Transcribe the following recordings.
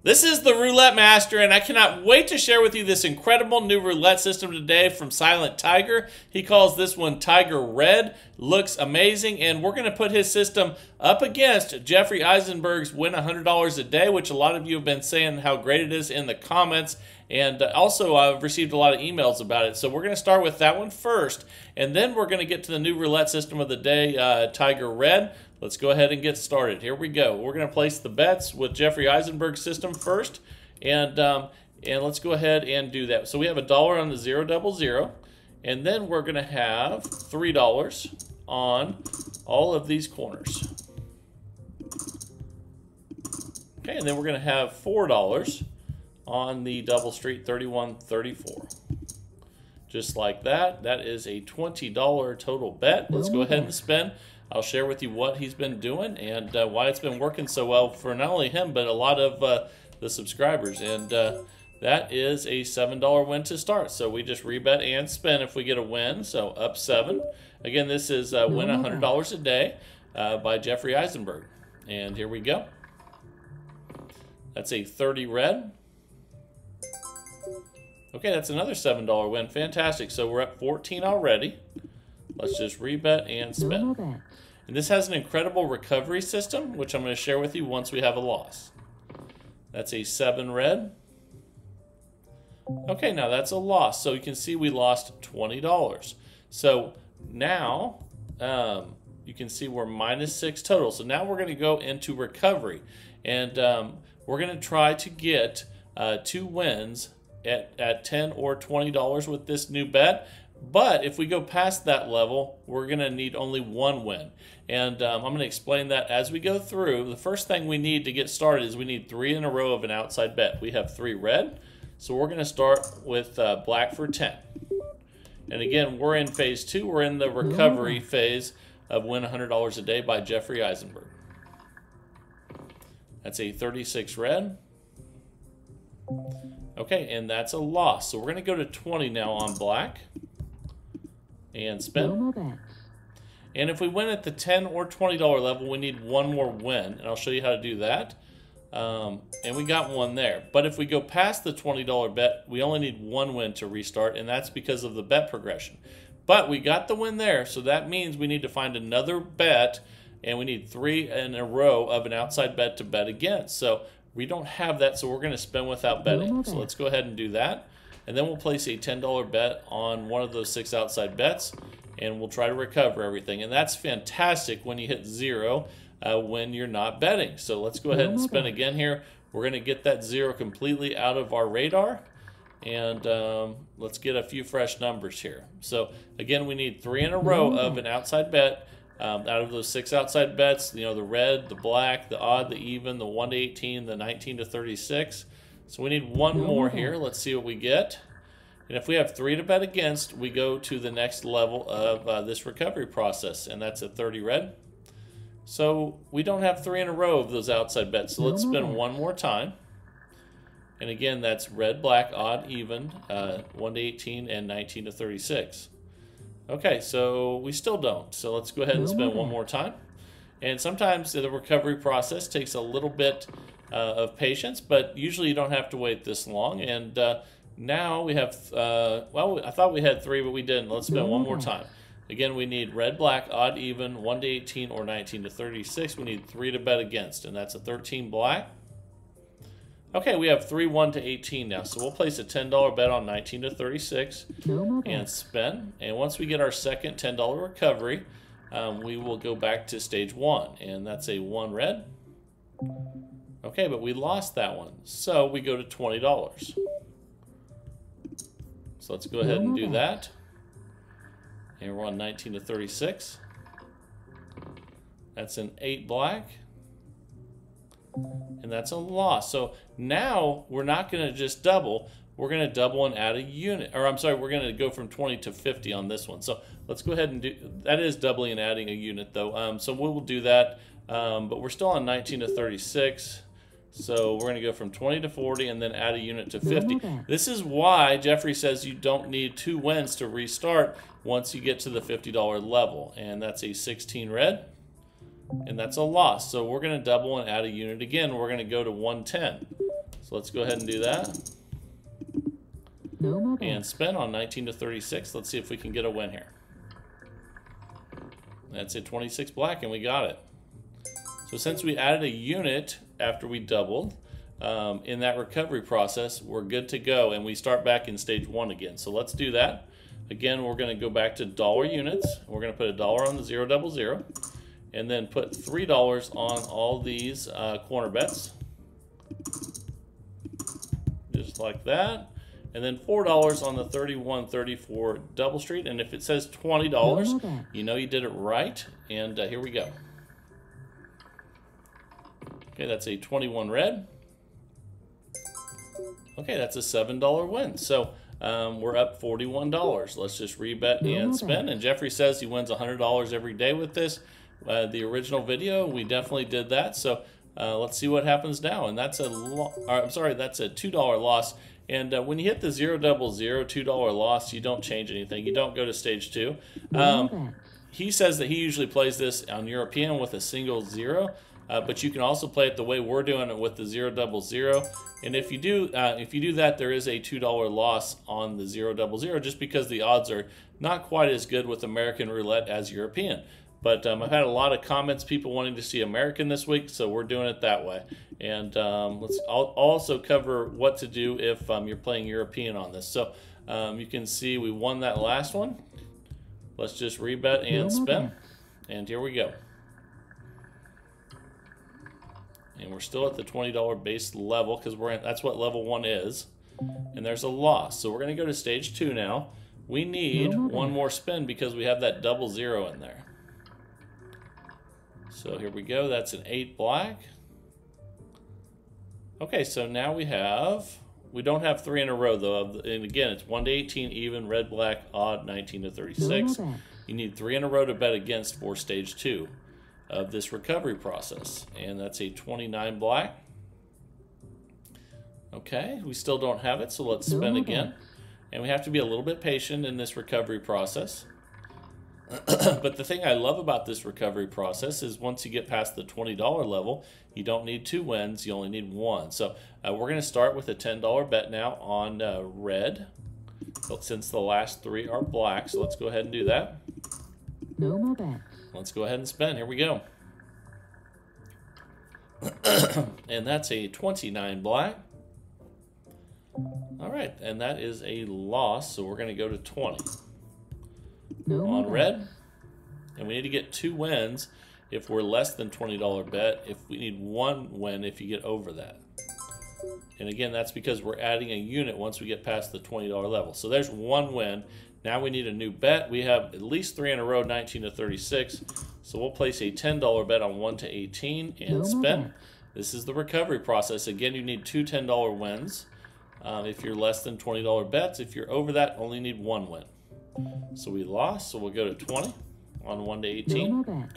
This is the Roulette Master, and I cannot wait to share with you this incredible new roulette system today from Silent Tiger. He calls this one Tiger Red. Looks amazing, and we're going to put his system up against Jeffrey Eisenberg's Win $100 a Day, which a lot of you have been saying how great it is in the comments. And also, I've received a lot of emails about it. So we're going to start with that one first, and then we're going to get to the new roulette system of the day, Tiger Red. Let's go ahead and get started. Here we go. We're going to place the bets with Jeffrey Eisenberg's system first, and let's go ahead and do that. So we have $1 on the 000, and then we're going to have $3 on all of these corners. Okay, and then we're going to have $4 on the double street 3134. Just like that. That is a $20 total bet. Let's go ahead and spin. I'll share with you what he's been doing and why it's been working so well for not only him, but a lot of the subscribers. And that is a $7 win to start. So we just rebet and spin if we get a win. So up 7. Again, this is Win $100 a Day by Jeffrey Eisenberg. And here we go. That's a 30 red. Okay, that's another $7 win. Fantastic. So we're at 14 already. Let's just rebet and spin. And this has an incredible recovery system, which I'm going to share with you once we have a loss. That's a 7 red. Okay, now that's a loss. So you can see we lost $20. So now you can see we're -6 total. So now we're going to go into recovery. And we're going to try to get 2 wins at $10 or $20 with this new bet. But if we go past that level, we're going to need only 1 win. And I'm going to explain that as we go through. The first thing we need to get started is we need 3 in a row of an outside bet. We have 3 red, so we're going to start with black for 10. And again, we're in phase 2. We're in the recovery phase of Win $100 a Day by Jeffrey Eisenberg. That's a 36 red. Okay, and that's a loss. So we're going to go to 20 now on black. And spin. And if we win at the $10 or $20 level, we need 1 more win. And I'll show you how to do that. And we got 1 there. But if we go past the $20 bet, we only need 1 win to restart. And that's because of the bet progression. But we got the win there. So that means we need to find another bet. And we need 3 in a row of an outside bet to bet against. So we don't have that. So we're going to spin without betting. So let's go ahead and do that. And then we'll place a $10 bet on one of those 6 outside bets, and we'll try to recover everything. And that's fantastic when you hit 0 when you're not betting. So let's go ahead and spin again here. We're going to get that 0 completely out of our radar. And let's get a few fresh numbers here. So again, we need 3 in a row of an outside bet. Out of those 6 outside bets, you know, the red, the black, the odd, the even, the 1 to 18, the 19 to 36. So we need 1 more here. Let's see what we get. And if we have 3 to bet against, we go to the next level of this recovery process, and that's a 30 red. So we don't have 3 in a row of those outside bets. So let's spin 1 more time. And again, that's red, black, odd, even, 1 to 18, and 19 to 36. Okay, so we still don't. So let's go ahead and spin 1 more time. And sometimes the recovery process takes a little bit of patience, but usually you don't have to wait this long. And now we have, well, I thought we had 3, but we didn't. Let's spin 1 more time. Again, we need red, black, odd, even, 1 to 18, or 19 to 36. We need 3 to bet against, and that's a 13 black. Okay, we have 3, 1 to 18 now. So we'll place a $10 bet on 19 to 36 and spin. And once we get our second $10 recovery, we will go back to stage 1, and that's a 1 red. Okay, but we lost that one. So we go to $20. So let's go ahead and do that. And we're on 19 to 36. That's an 8 black. And that's a loss. So now we're not going to just double. We're going to double and add a unit. Or I'm sorry, we're going to go from 20 to 50 on this one. So let's go ahead and do that. Is doubling and adding a unit though. So we will do that. But we're still on 19 to 36. So we're going to go from 20 to 40 and then add a unit to 50. This is why Jeffrey says you don't need 2 wins to restart once you get to the $50 level. And that's a 16 red. And that's a loss. So we're going to double and add a unit again. We're going to go to 110. So let's go ahead and do that. No more bets. And spin on 19 to 36. Let's see if we can get a win here. That's it, 26 black, and we got it. So since we added a unit after we doubled in that recovery process, we're good to go, and we start back in stage 1 again. So let's do that. Again, we're going to go back to dollar units. We're going to put $1 on the 000, and then put $3 on all these corner bets. Just like that. And then $4 on the 3134 Double Street. And if it says $20, you know you did it right. And here we go. Okay, that's a 21 red. Okay, that's a $7 win. So we're up $41. Let's just rebet and spin. And Jeffrey says he wins $100 every day with this. The original video, we definitely did that. So let's see what happens now. And that's that's a $2 loss. And when you hit the 000, $2 loss, you don't change anything. You don't go to stage 2. He says that he usually plays this on European with a single 0. But you can also play it the way we're doing it with the 000. And if you do that, there is a $2 loss on the 000 just because the odds are not quite as good with American roulette as European. But I've had a lot of comments, people wanting to see American this week, so we're doing it that way. And I'll also cover what to do if you're playing European on this. So you can see we won that last one. Let's just rebet and spin. And here we go. And we're still at the $20 base level because that's what level 1 is. And there's a loss. So we're going to go to stage 2 now. We need one more spin because we have that double 0 in there. So here we go. That's an 8 black. Okay, so now we don't have 3 in a row though. And again, it's 1 to 18 even, red, black, odd, 19 to 36. You need 3 in a row to bet against for stage 2 of this recovery process. And that's a 29 black. Okay, we still don't have it, so let's spin again. And we have to be a little bit patient in this recovery process. But the thing I love about this recovery process is once you get past the $20 level, you don't need 2 wins, you only need 1. So we're going to start with a $10 bet now on red, since the last 3 are black. So let's go ahead and do that. No more bets. Let's go ahead and spin. Here we go. And that's a 29 black. All right, and that is a loss, so we're going to go to 20. On red, and we need to get 2 wins if we're less than $20 bet. If we need 1 win if you get over that. And again, that's because we're adding a unit once we get past the $20 level. So there's 1 win. Now we need a new bet. We have at least 3 in a row, 19 to 36. So we'll place a $10 bet on 1 to 18 and spin. This is the recovery process. Again, you need 2 $10 wins if you're less than $20 bets. If you're over that, only need 1 win. So we lost, so we'll go to 20 on 1 to 18.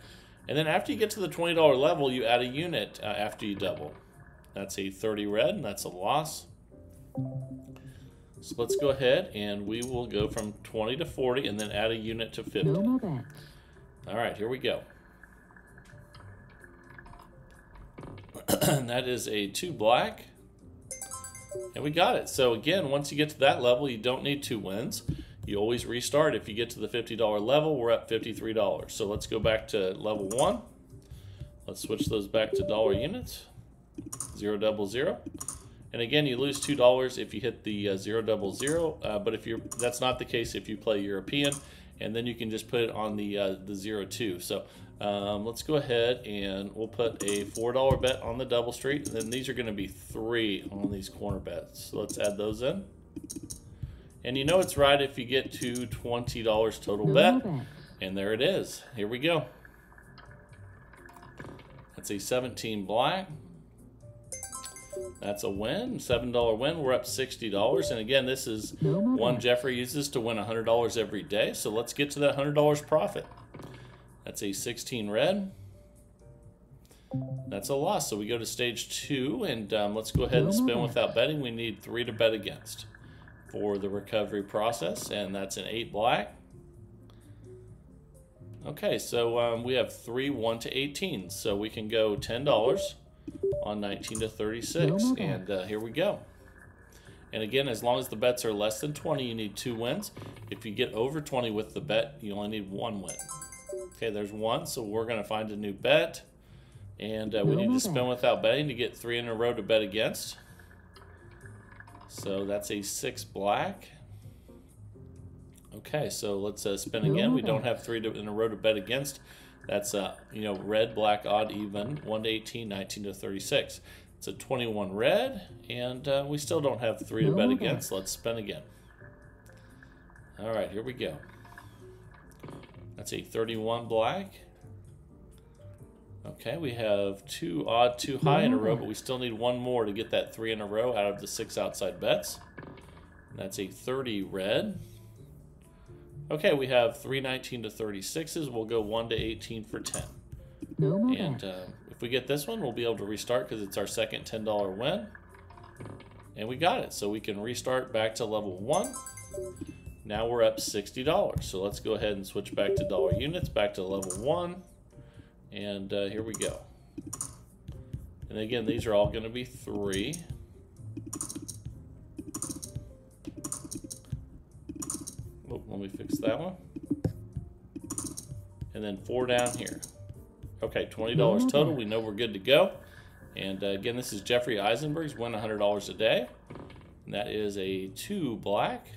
And then after you get to the $20 level, you add a unit after you double. That's a 30 red, and that's a loss. So let's go ahead, and we will go from 20 to 40, and then add a unit to 50. All right, here we go. And that is a 2 black. And we got it. So again, once you get to that level, you don't need 2 wins. You always restart. If you get to the $50 level, we're at $53. So let's go back to level 1. Let's switch those back to dollar units. 000. And again, you lose $2 if you hit the 000. But that's not the case if you play European. And then you can just put it on the 02. So let's go ahead and we'll put a $4 bet on the double street. And then these are going to be 3 on these corner bets. So let's add those in. And you know it's right if you get to $20 total bet. And there it is. Here we go. That's a 17 black. That's a win. $7 win. We're up $60. And again, this is one Jeffrey uses to win $100 every day. So let's get to that $100 profit. That's a 16 red. That's a loss. So we go to stage 2. And let's go ahead and spin without betting. We need 3 to bet against for the recovery process, and that's an 8 black. Okay, so we have 3 1 to 18, so we can go $10 on 19 to 36. And here we go. And again, as long as the bets are less than 20, you need 2 wins. If you get over 20 with the bet, you only need 1 win. Okay, there's 1, so we're going to find a new bet. And we need to spin without betting to get 3 in a row to bet against. So that's a 6 black. Okay, so let's spin again. We don't have 3 in a row to bet against. That's red, black, odd, even, 1 to 18, 19 to 36. It's a 21 red, and we still don't have 3 to bet against. Let's spin again. All right, here we go. That's a 31 black. Okay, we have 2 odd, 2 high in a row, but we still need 1 more to get that 3 in a row out of the 6 outside bets. And that's a 30 red. Okay, we have 3 19 to 36s. We'll go 1 to 18 for 10. And if we get this one, we'll be able to restart because it's our second $10 win. And we got it. So we can restart back to level 1. Now we're up $60. So let's go ahead and switch back to dollar units, back to level 1. And here we go. And again, these are all going to be 3. Oh, let me fix that one. And then 4 down here. Okay, $20 total. We know we're good to go. And again, this is Jeffrey Eisenberg's Win $100 a Day. And that is a 2 black.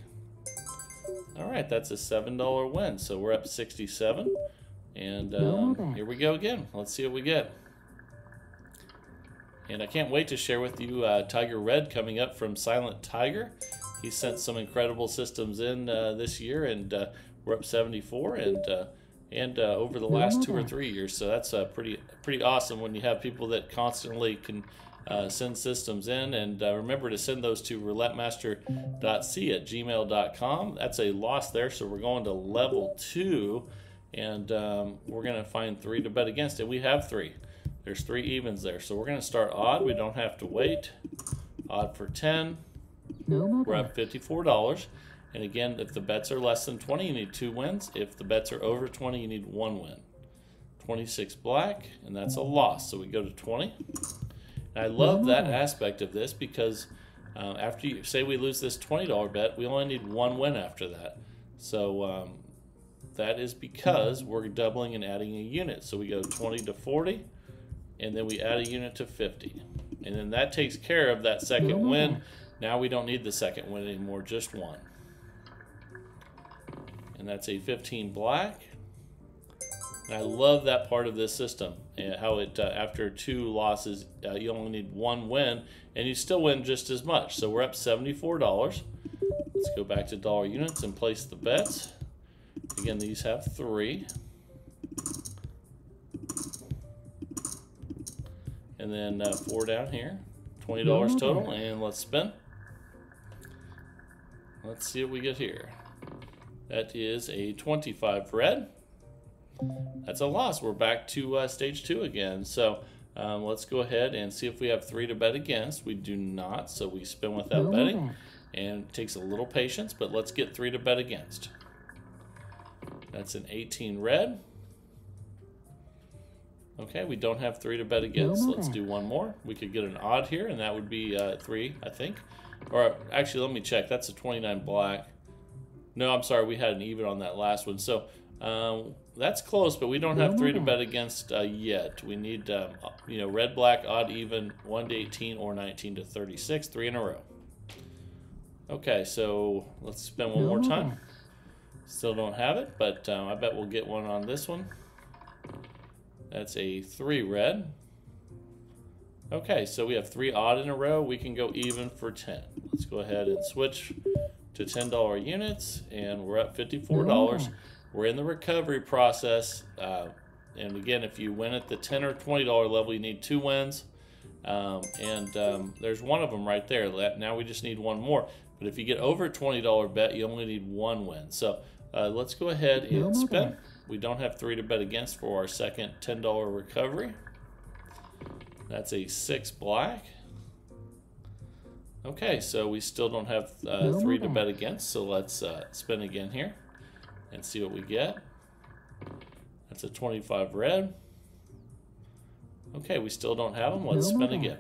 All right, that's a $7 win. So we're up 67. And here we go again. Let's see what we get. And I can't wait to share with you Tiger Red coming up from Silent Tiger. He sent some incredible systems in this year, and we're up 74. And over the last 2 or 3 years. So that's pretty awesome when you have people that constantly can send systems in. And remember to send those to roulettemaster.c@gmail.com. That's a loss there, so we're going to level 2, and we're going to find 3 to bet against. And we have 3. There's 3 evens there. So we're going to start odd. We don't have to wait. Odd for 10. We're up $54. And again, if the bets are less than 20, you need 2 wins. If the bets are over 20, you need 1 win. 26 black, and that's a loss. So we go to 20. And I love that aspect of this because after you say we lose this $20 bet, we only need 1 win after that. So that is because we're doubling and adding a unit. So we go 20 to 40, and then we add a unit to 50. And then that takes care of that second win. Now we don't need the second win anymore, just 1. And that's a 15 black. And I love that part of this system, and how it after 2 losses you only need 1 win, and you still win just as much. So we're up $74. Let's go back to dollar units and place the bets. Again, these have 3. And then 4 down here. $20 total, and let's spin. Let's see what we get here. That is a 25 red. That's a loss. We're back to stage 2 again. So let's go ahead and see if we have 3 to bet against. We do not, so we spin without betting. And it takes a little patience, but let's get 3 to bet against. That's an 18 red. Okay, we don't have 3 to bet against. Let's do 1 more. We could get an odd here, and that would be 3, I think. Or actually, let me check. That's a 29 black. No, I'm sorry. We had an even on that last one. So that's close, but we don't have 3 to bet against yet. We need, red, black, odd, even, 1 to 18 or 19 to 36, 3 in a row. Okay, so let's spin one more time. Still don't have it, but I bet we'll get one on this one. That's a 3 red. Okay, so we have 3 odd in a row. We can go even for 10. Let's go ahead and switch to $10 units, and we're at $54. We're in the recovery process, and again, if you win at the $10 or $20 level, you need 2 wins, and there's one of them right there. Now we just need 1 more, but if you get over a $20 bet, you only need 1 win. So let's go ahead and spin. We don't have 3 to bet against for our second $10 recovery. That's a 6 black. Okay, so we still don't have 3 to bet against, so let's spin again here and see what we get. That's a 25 red. Okay, we still don't have them. Let's spin again.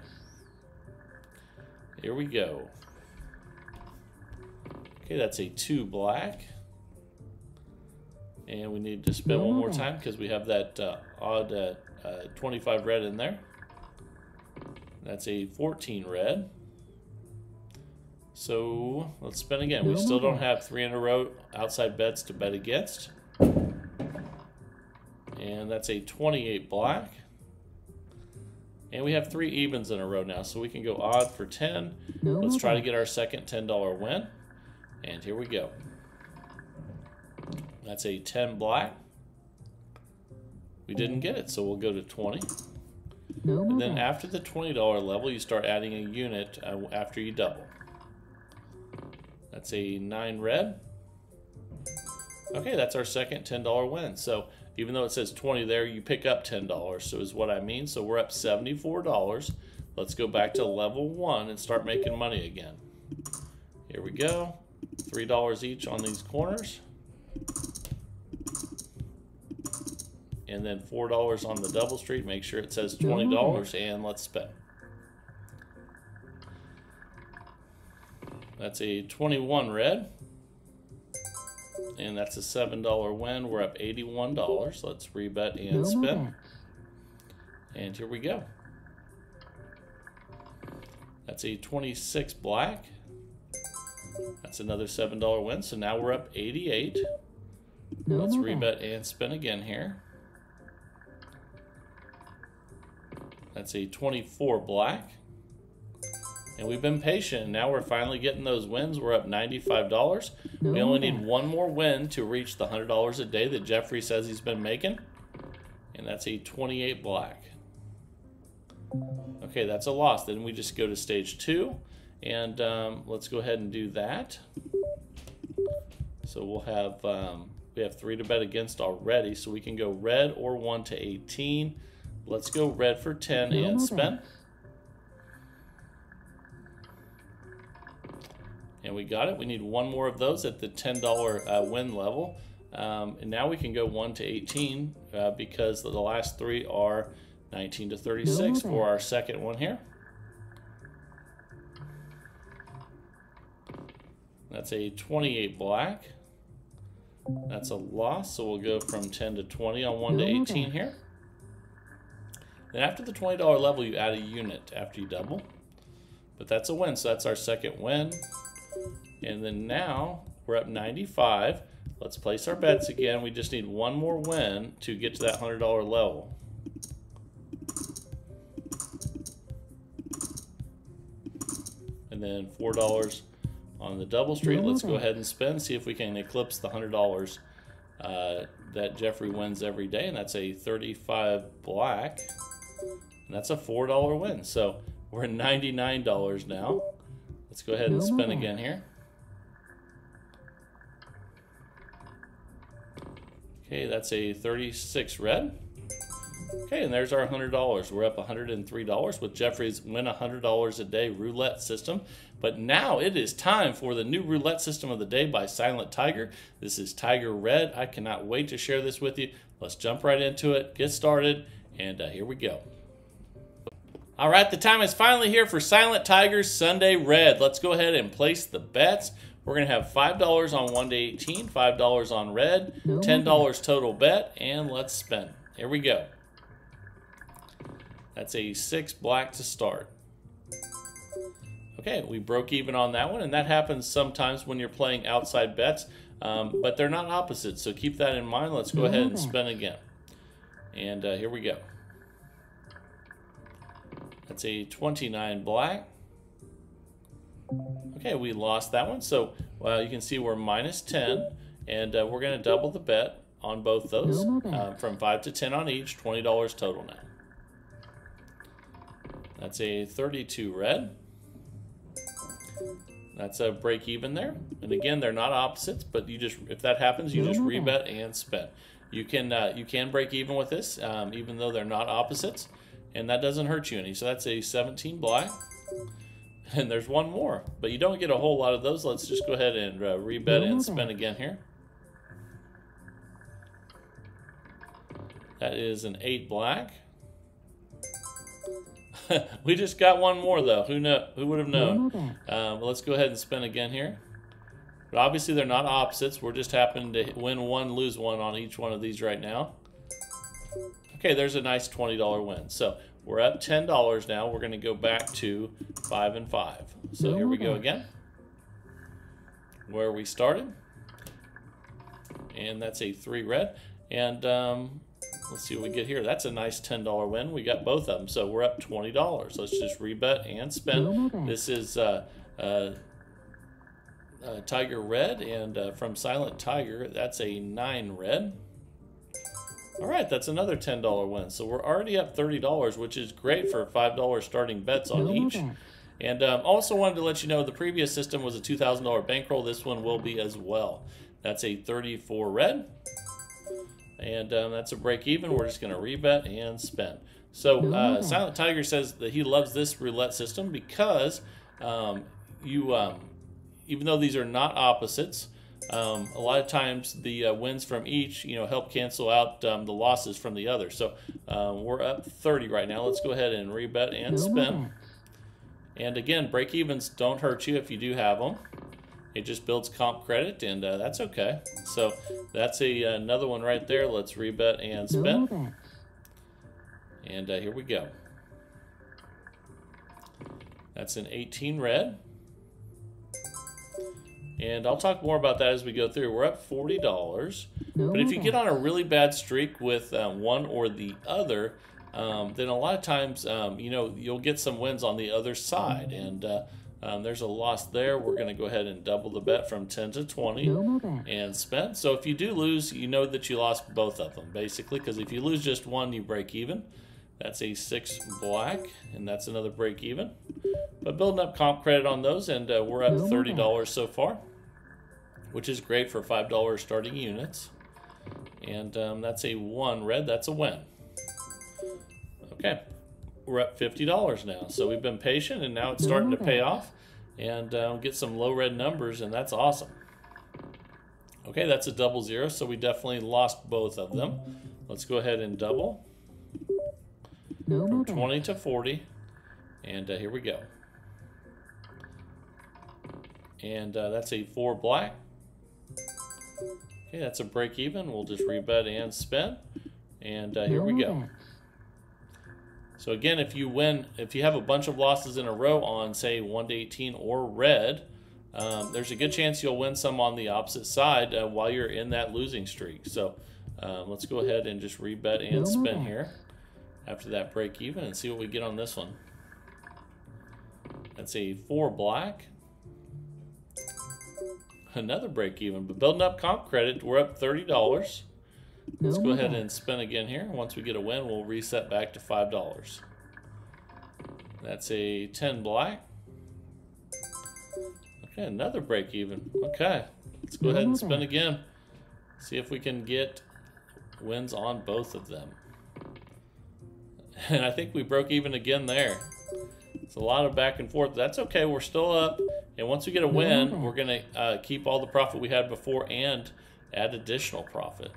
Here we go. Okay, that's a 2 black. And we need to spin one more time because we have that odd 25 red in there. That's a 14 red. So let's spin again. We still don't have 3 in a row outside bets to bet against. And that's a 28 black. And we have 3 evens in a row now, so we can go odd for 10. Let's try to get our second $10 win. And here we go. That's a 10 black. We didn't get it, so we'll go to 20. And then after the $20 level, you start adding a unit after you double. That's a 9 red. Okay, that's our second $10 win. So even though it says 20 there, you pick up $10, so is what I mean. So we're up $74. Let's go back to level 1 and start making money again. Here we go. $3 each on these corners. And then $4 on the double street. Make sure it says $20, and let's spin. That's a 21 red. And that's a $7 win. We're up $81. Let's rebet and spin. And here we go. That's a 26 black. That's another $7 win. So now we're up 88. Let's rebet and spin again here. That's a 24 black. And we've been patient. Now we're finally getting those wins. We're up $95. We only need one more win to reach the $100 a day that Jeffrey says he's been making. And that's a 28 black. Okay, that's a loss. Then we just go to stage 2. And let's go ahead and do that. So we'll have, we have 3 to bet against already. So we can go red or 1 to 18. Let's go red for 10 and spin. And we got it. We need one more of those at the $10 win level. And now we can go 1 to 18 because the last 3 are 19 to 36 for our second one here. That's a 28 black. That's a loss, so we'll go from 10 to 20 on 1 to 18 here. Then after the $20 level, you add a unit after you double. But that's a win, so that's our second win. And then now we're up 95. Let's place our bets again. We just need one more win to get to that $100 level. And then $4 on the double street. Let's go ahead and spin, see if we can eclipse the $100 that Jeffrey wins every day. And that's a 35 black. And that's a $4 win. So we're at $99 now. Let's go ahead and spin again here. Okay, that's a 36 red. Okay, and there's our $100. We're up $103 with Jeffrey's win $100 a day roulette system. But now it is time for the new roulette system of the day by Silent Tiger. This is Tiger Red. I cannot wait to share this with you. Let's jump right into it, get started, and here we go. All right, the time is finally here for Silent Tiger's Sunday Red. Let's go ahead and place the bets. We're going to have $5 on 1 to 18, $5 on red, $10 total bet, and let's spin. Here we go. That's a 6 black to start. Okay, we broke even on that one, and that happens sometimes when you're playing outside bets, but they're not opposites, so keep that in mind. Let's go ahead and spin again. And here we go. That's a 29 black. Okay, we lost that one, so you can see we're minus 10, and we're going to double the bet on both those from 5 to 10 on each, $20 total now. That's a 32 red. That's a break even there, and again, they're not opposites, but you just, if that happens, you just rebet and spin. You can break even with this, even though they're not opposites, and that doesn't hurt you any. So that's a 17 black. And there's one more, but you don't get a whole lot of those. Let's just go ahead and rebet and spin again here. That is an 8 black. We just got one more though. Who would have No more known? bets. Let's go ahead and spin again here. But obviously they're not opposites. We're just happening to win one, lose one on each one of these right now. Okay, there's a nice $20 win. So we're up $10 now. We're going to go back to 5 and 5. So here we go again. Where we started. And that's a 3 red. And let's see what we get here. That's a nice $10 win. We got both of them. So we're up $20. Let's just rebet and spin. This is Tiger Red, and from Silent Tiger, that's a 9 red. All right, that's another $10 win. So we're already up $30, which is great for $5 starting bets on each. And also wanted to let you know the previous system was a $2,000 bankroll. This one will be as well. That's a 34 red. And that's a break even. We're just going to rebet and spin. So Silent Tiger says that he loves this roulette system because even though these are not opposites, a lot of times the wins from each, help cancel out the losses from the other. So we're up 30 right now. Let's go ahead and rebet and spin. And again, break evens don't hurt you if you do have them. It just builds comp credit, and that's okay. So that's another one right there. Let's rebet and spin. And here we go. That's an 18 red. And I'll talk more about that as we go through. We're up $40. But if you get on a really bad streak with one or the other, then a lot of times, you'll get some wins on the other side. And there's a loss there. We're going to go ahead and double the bet from 10 to 20 and spend. So if you do lose, you know that you lost both of them, basically, because if you lose just one, you break even. That's a 6 black, and that's another break even. But building up comp credit on those, and we're up $30 so far, which is great for $5 starting units. And that's a 1 red. That's a win. Okay, we're up $50 now. So we've been patient, and now it's starting to pay off and get some low red numbers, and that's awesome. Okay, that's a 00, so we definitely lost both of them. Let's go ahead and double. From 20 to 40, and here we go. And that's a 4 black. Okay, that's a break even. We'll just rebet and spin, and here we go. So again, if you have a bunch of losses in a row on, say, 1 to 18 or red, there's a good chance you'll win some on the opposite side while you're in that losing streak. So let's go ahead and just rebet and spin here after that break even and see what we get on this one. That's a 4 black. Another break even, but building up comp credit, we're up $30. Let's go ahead and spin again here. Once we get a win, we'll reset back to $5. That's a 10 black. Okay, another break even. Okay, let's go ahead and spin again. See if we can get wins on both of them. And I think we broke even again there. It's a lot of back and forth. That's okay. We're still up. And once we get a win, we're going to keep all the profit we had before and add additional profit.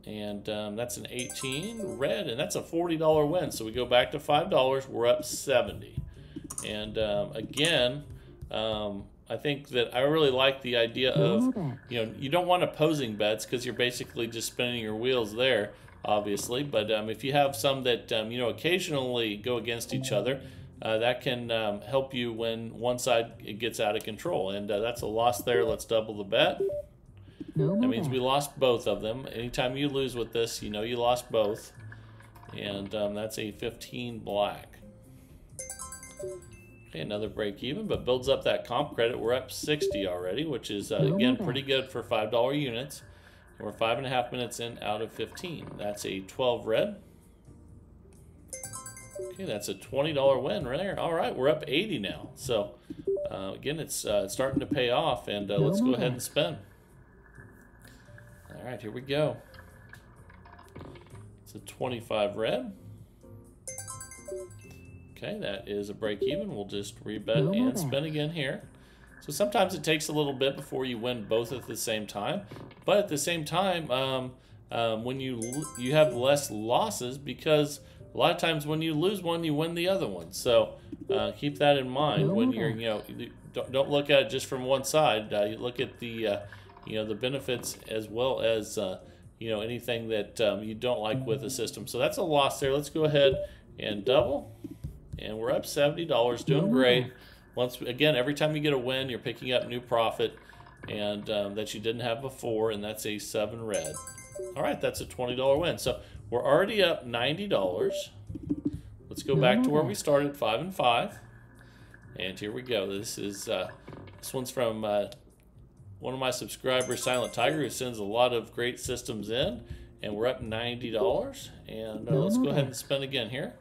And that's an 18 red, and that's a $40 win. So we go back to $5. We're up 70. And again, I think that I really like the idea of, you don't want opposing bets because you're basically just spinning your wheels there, obviously. But if you have some that, occasionally go against each other, that can help you when one side gets out of control. And that's a loss there. Let's double the bet. That means we lost both of them. Anytime you lose with this, you lost both. And that's a 15 black. Okay, another break even, but builds up that comp credit. We're up 60 already, which is, again, pretty good for $5 units. And we're 5.5 minutes in out of 15. That's a 12 red. Okay, that's a $20 win right there. All right, we're up 80 now. So, again, it's starting to pay off, and let's go ahead and spin. All right, here we go. It's a 25 red. Okay, that is a break even. We'll just rebet and spin again here. So sometimes it takes a little bit before you win both at the same time. But at the same time, when you have less losses, because a a lot of times when you lose one, you win the other one. So keep that in mind when you're, don't look at it just from one side. You look at the, the benefits as well as, anything that you don't like with the system. So that's a loss there. Let's go ahead and double. And we're up $70, doing great. Once again, every time you get a win, you're picking up new profit and that you didn't have before, and that's a 7 red. All right, that's a $20 win. So we're already up $90. Let's go back to where we started, 5 and 5. And here we go. This is this one's from one of my subscribers, Silent Tiger, who sends a lot of great systems in. And we're up $90. And let's go ahead and spin again here.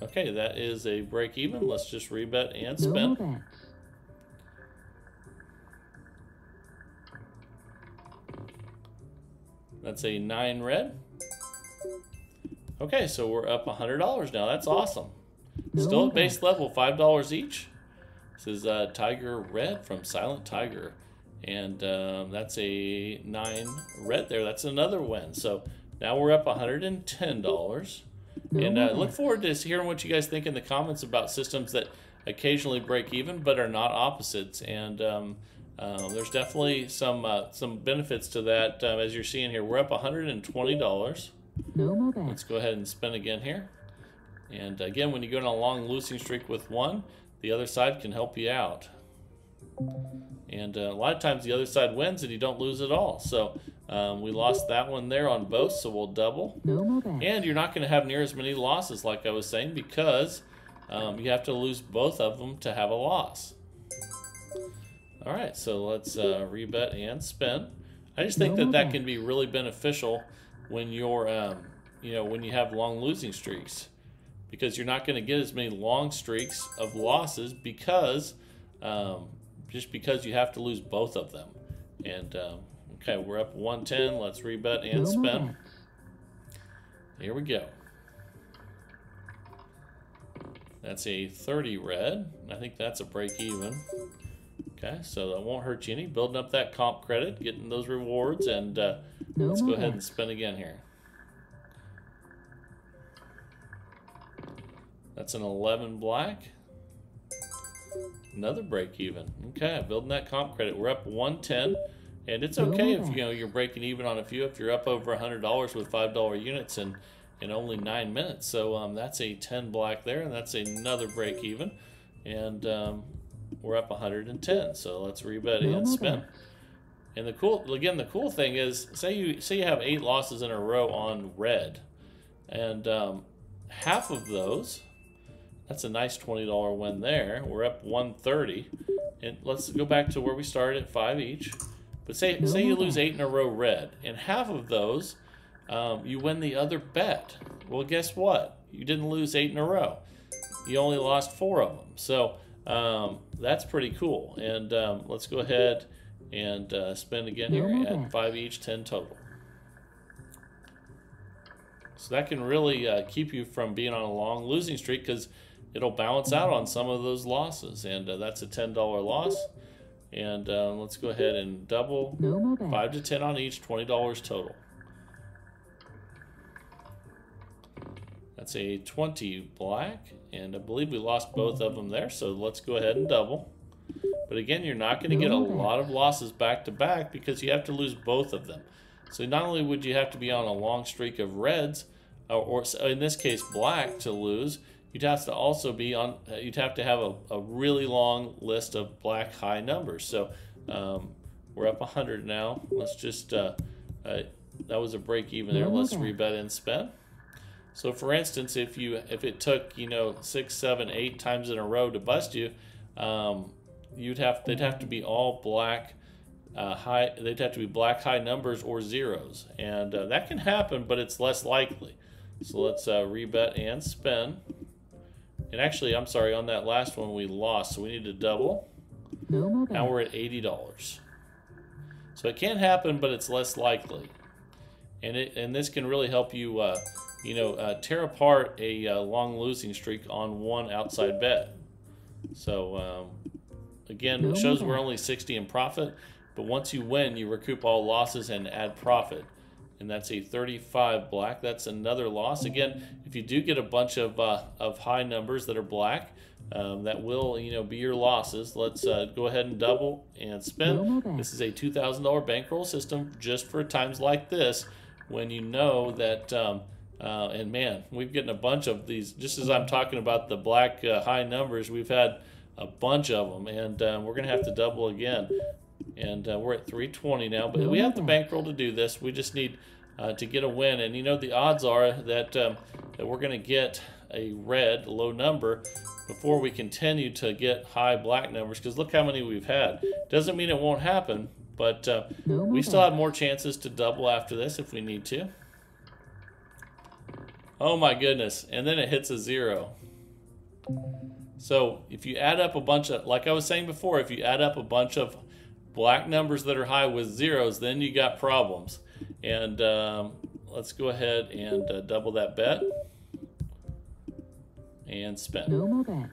Okay, that is a break even. Let's just rebet and spin. That's a 9 red. Okay, so we're up $100 now. That's awesome. Still at base level, $5 each. This is Tiger Red from Silent Tiger. And that's a 9 red there. That's another win. So now we're up $110. And look forward to hearing what you guys think in the comments about systems that occasionally break even but are not opposites. And there's definitely some benefits to that. As you're seeing here, we're up $120. Let's go ahead and spin again here. And again, when you go on a long losing streak with one, the other side can help you out. And a lot of times the other side wins and you don't lose at all. So we lost that one there on both, so we'll double. And you're not going to have near as many losses like I was saying, because you have to lose both of them to have a loss. All right, so let's rebet and spin. I just think that can be really beneficial when you're, when you have long losing streaks, because you're not going to get as many long streaks of losses because just because you have to lose both of them. And okay, we're up 110. Let's rebet and spin. Here we go. That's a 30 red. I think that's a break even. Okay, so that won't hurt you any. Building up that comp credit, getting those rewards, and let's go ahead and spin again here. That's an 11 black. Another break even. Okay, building that comp credit. We're up 110, and it's okay if you're breaking even on a few. If you're up over $100 with $5 units in only 9 minutes. So that's a 10 black there, and that's another break even, and we're up 110. So let's rebet and spin. And the cool thing is, say you have 8 losses in a row on red, and half of those. That's a nice $20 win there. We're up 130. And let's go back to where we started at 5 each. But say you lose 8 in a row red, and half of those you win the other bet. Well, guess what? You didn't lose 8 in a row. You only lost 4 of them. So that's pretty cool. And let's go ahead and spin again here at 5 each, 10 total. So that can really keep you from being on a long losing streak, because it'll balance out on some of those losses. And that's a $10 loss. And let's go ahead and double 5 to 10 on each, $20 total. That's a 20 black, and I believe we lost both of them there, so let's go ahead and double. But again, you're not going to get a lot of losses back to back, because you have to lose both of them. So not only would you have to be on a long streak of reds, or in this case black, to lose, you'd have to also be on. You'd have to have a really long list of black high numbers. So we're up 100 now. Let's just that was a break even there. Let's rebet and spin. So for instance, if it took 6, 7, 8 times in a row to bust you, they'd have to be all black high. They'd have to be black high numbers or zeros, and that can happen, but it's less likely. So let's rebet and spin. And actually, I'm sorry, on that last one we lost, so we need to double. Now we're at $80. So it can happen, but it's less likely. And this can really help you, tear apart a long losing streak on one outside bet. So again, it shows we're only 60 in profit, but once you win, you recoup all losses and add profit. And that's a 35 black. That's another loss. Again, if you do get a bunch of high numbers that are black, that will, be your losses. Let's go ahead and double and spin. This is a $2,000 bankroll system just for times like this, when you know that, and man, we've gotten a bunch of these. Just as I'm talking about the black high numbers, we've had a bunch of them, and we're going to have to double again. And we're at 320 now, but we have the bankroll to do this. We just need to get a win, and the odds are that that we're going to get a red low number before we continue to get high black numbers, because look how many we've had. Doesn't mean it won't happen, but we still have more chances to double after this if we need to. Oh my goodness, and then it hits a 0. So if you add up a bunch of, like I was saying before, if you add up a bunch of black numbers that are high with zeros, then you got problems. And let's go ahead and double that bet and spend. No more bets.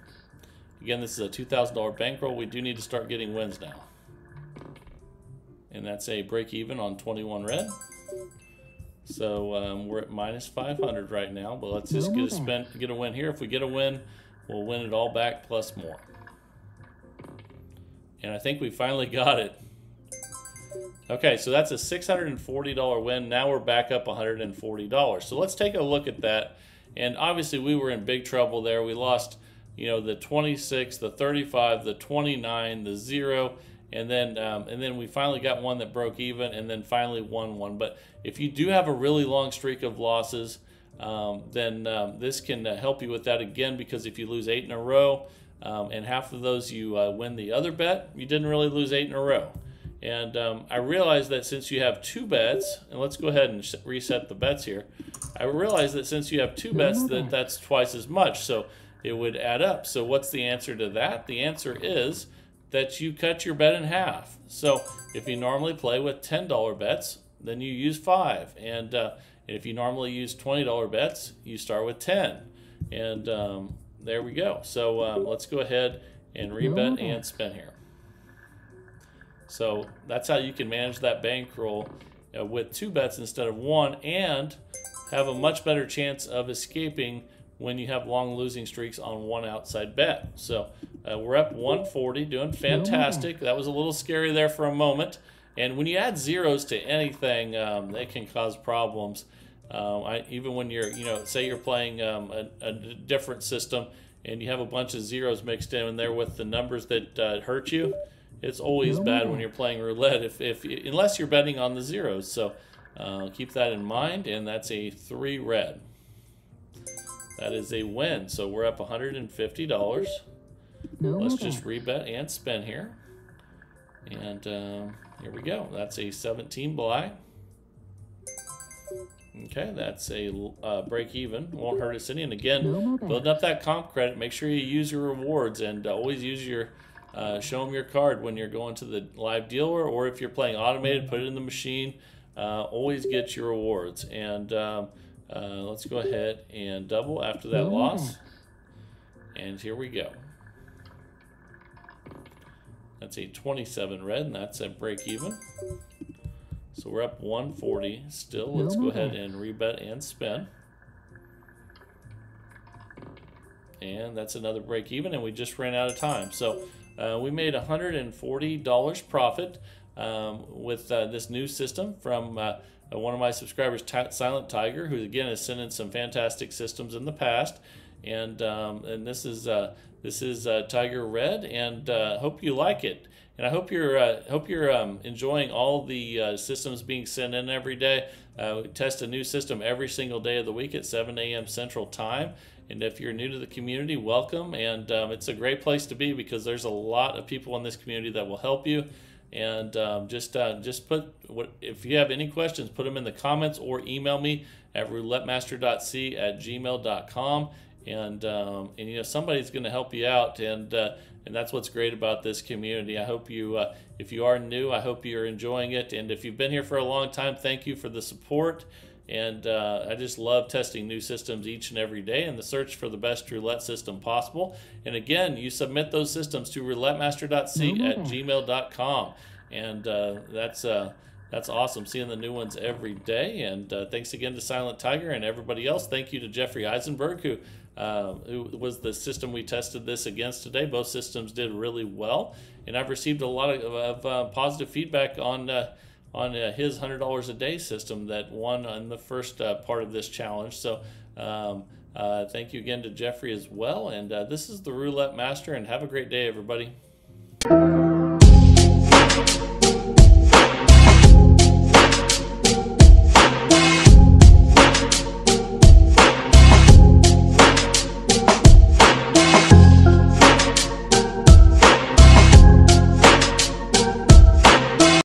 Again, this is a $2,000 bankroll. We do need to start getting wins now. And that's a break even on 21 red. So we're at minus 500 right now, but let's just get a win here. If we get a win, we'll win it all back plus more. And I think we finally got it. Okay, so that's a $640 win. Now we're back up $140. So let's take a look at that. And obviously we were in big trouble there. We lost, the 26, the 35, the 29, the 0, and then we finally got one that broke even, and then finally won one. But if you do have a really long streak of losses, then this can help you with that again, because if you lose 8 in a row, and half of those you win the other bet, you didn't really lose 8 in a row. And I realized that since you have 2 bets, and let's go ahead and reset the bets here. I realized that since you have 2 bets, that's twice as much, so it would add up. So what's the answer to that? The answer is that you cut your bet in half. So if you normally play with $10 bets, then you use 5. And if you normally use $20 bets, you start with 10. And there we go. So let's go ahead and rebet and spin here. So that's how you can manage that bankroll with 2 bets instead of 1, and have a much better chance of escaping when you have long losing streaks on 1 outside bet. So we're up 140, doing fantastic. That was a little scary there for a moment. And when you add zeros to anything, they can cause problems. Even when you're, say you're playing a different system and you have a bunch of zeros mixed in there with the numbers that hurt you, it's always bad when you're playing roulette unless you're betting on the zeros. So keep that in mind, and that's a 3 red. That is a win. So we're up $150. Let's just rebet and spin here. And here we go. That's a 17 black. Okay, that's a break even. Won't hurt us any. And again, building up that comp credit, make sure you use your rewards, and always use your show them your card when you're going to the live dealer, or if you're playing automated, put it in the machine. Always get your rewards. And let's go ahead and double after that loss. And here we go. That's a 27 red, and that's a break even. So we're up 140 still. Let's go ahead and rebet and spin. And that's another break even, and we just ran out of time. So we made $140 profit with this new system from one of my subscribers, Silent Tiger, who again has sent in some fantastic systems in the past. And this is Tiger Red, and hope you like it. And I hope you're enjoying all the systems being sent in every day. We test a new system every single day of the week at 7 a.m. Central Time. And if you're new to the community, welcome. And it's a great place to be, because there's a lot of people in this community that will help you. And just put if you have any questions, put them in the comments, or email me at roulettemaster.c@gmail.com. And somebody's going to help you out, and that's what's great about this community. I hope you, if you are new, I hope you're enjoying it, and if you've been here for a long time, thank you for the support. And I just love testing new systems each and every day in the search for the best roulette system possible. And again, you submit those systems to roulettemaster.c@gmail.com. and that's awesome, seeing the new ones every day. And thanks again to Silent Tiger and everybody else. Thank you to Jeffrey Eisenberg, who was the system we tested this against today. Both systems did really well, and I've received a lot of positive feedback on his $100 a day system that won on the first part of this challenge. So thank you again to Jeffrey as well. And this is the Roulette Master, and have a great day, everybody.